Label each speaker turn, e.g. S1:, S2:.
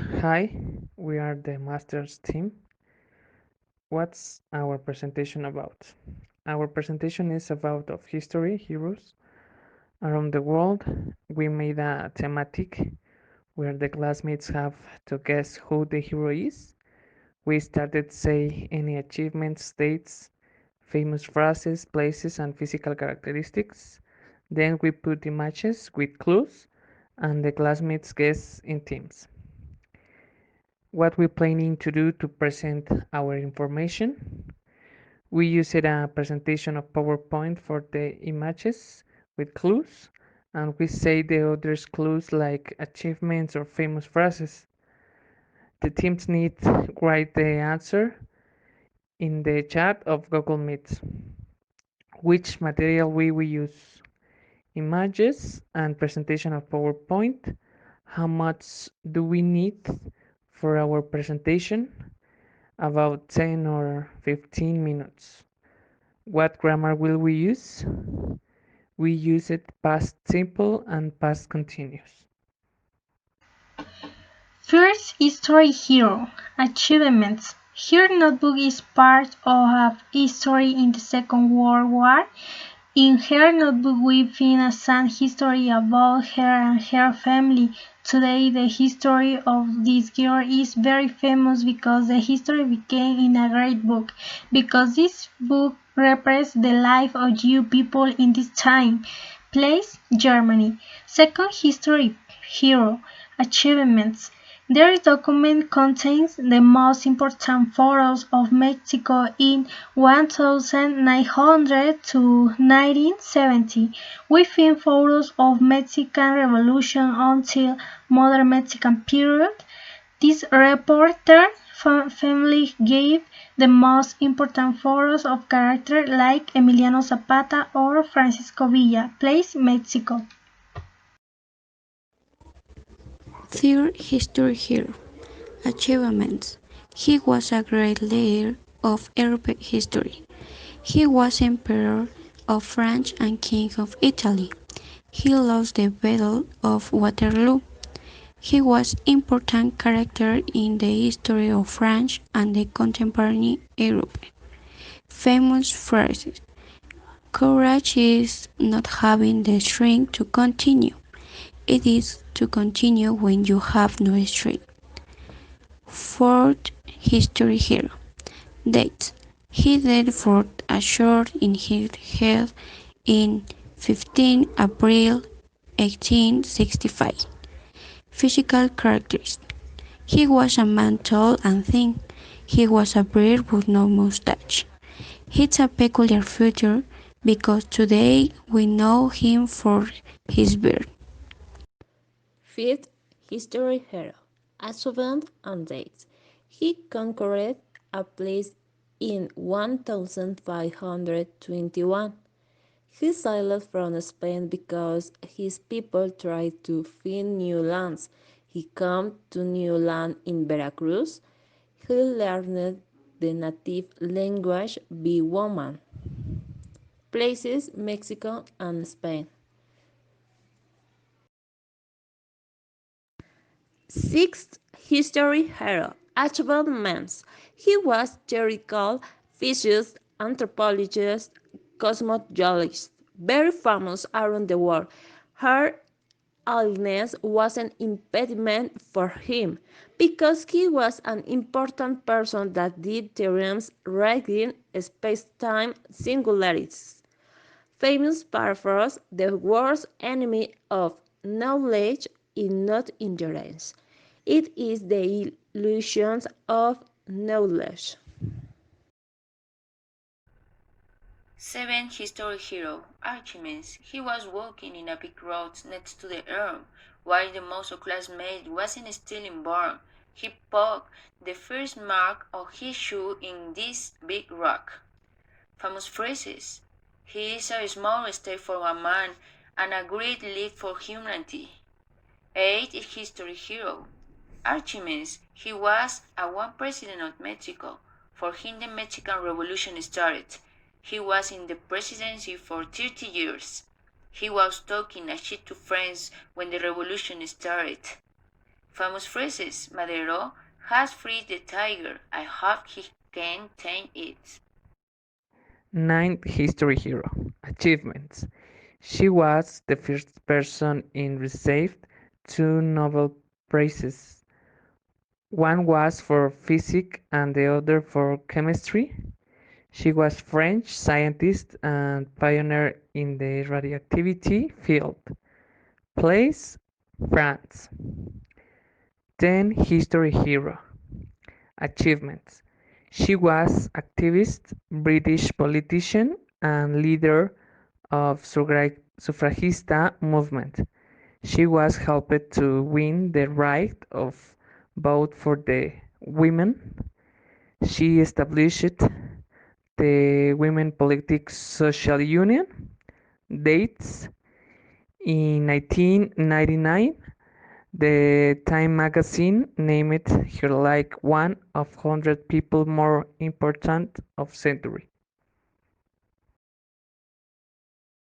S1: Hi, we are the Masters team. What's our presentation about? Our presentation is about of history heroes around the world. We made a thematic where the classmates have to guess who the hero is. We started say any achievements, dates, famous phrases, places, and physical characteristics. Then we put images with clues, and the classmates guess in teams. What we're planning to do to present our information. We used a presentation of PowerPoint for the images with clues, and we say the others clues like achievements or famous phrases. The teams need write the answer in the chat of Google Meet. Which material we will use? Images and presentation of PowerPoint. How much do we need for our presentation? About 10 or 15 minutes. What grammar will we use? We use it past simple and past continuous.
S2: First history hero achievements. Her notebook is part of a history in the Second World War. In her notebook we find some history about her and her family. Today the history of this girl is very famous because the history became in a great book. Because this book represents the life of you people in this time. Place Germany. Second history hero achievements. Their document contains the most important photos of Mexico in 1900 to 1970. We find photos of Mexican Revolution until modern Mexican period. This reporter family gave the most important photos of characters like Emiliano Zapata or Francisco Villa, place Mexico.
S3: Third history hero. Achievements. He was a great leader of European history. He was Emperor of France and King of Italy. He lost the Battle of Waterloo. He was important character in the history of France and the contemporary Europe. Famous phrases. Courage is not having the strength to continue. It is to continue when you have no strength. Fourth history hero. Dates. He died for a shot in his head in 15 April 1865. Physical characteristics. He was a man tall and thin. He was a beard with no mustache. It's a peculiar feature because today we know him for his beard.
S4: Fifth history hero, achievement and dates. He conquered a place in 1521. He sailed from Spain because his people tried to find new lands. He came to new land in Veracruz. He learned the native language by woman. Places Mexico and Spain. Sixth history hero, Archibald Menz. He was theoretical physicist, anthropologist, cosmologist, very famous around the world. Her illness was an impediment for him because he was an important person that did theorems regarding space-time singularities. Famous paraphrase, the worst enemy of knowledge is not ignorance. It is the illusions of knowledge.
S5: Seventh history hero, Archimedes. He was walking in a big road next to the earth, while the Mozo classmate wasn't still born. He poked the first mark of his shoe in this big rock. Famous phrases. He is a small step for a man and a great leap for humanity. Eighth history hero, Archimedes. He was a one president of Mexico. For him the Mexican Revolution started. He was in the presidency for 30 years. He was talking a shit to friends when the revolution started. Famous phrases: Madero has freed the tiger. I hope he can tame it.
S1: Ninth history hero. Achievements. She was the first person in received two Nobel Prizes. One was for physics and the other for chemistry. She was French scientist and pioneer in the radioactivity field. Place: France. 10 history hero. Achievements: she was activist, British politician, and leader of suffragista movement. She was helped to win the right of vote for the women. She established the Women Politics Social Union. Dates: in 1999, the Time magazine named her like one of 100 people more important of century.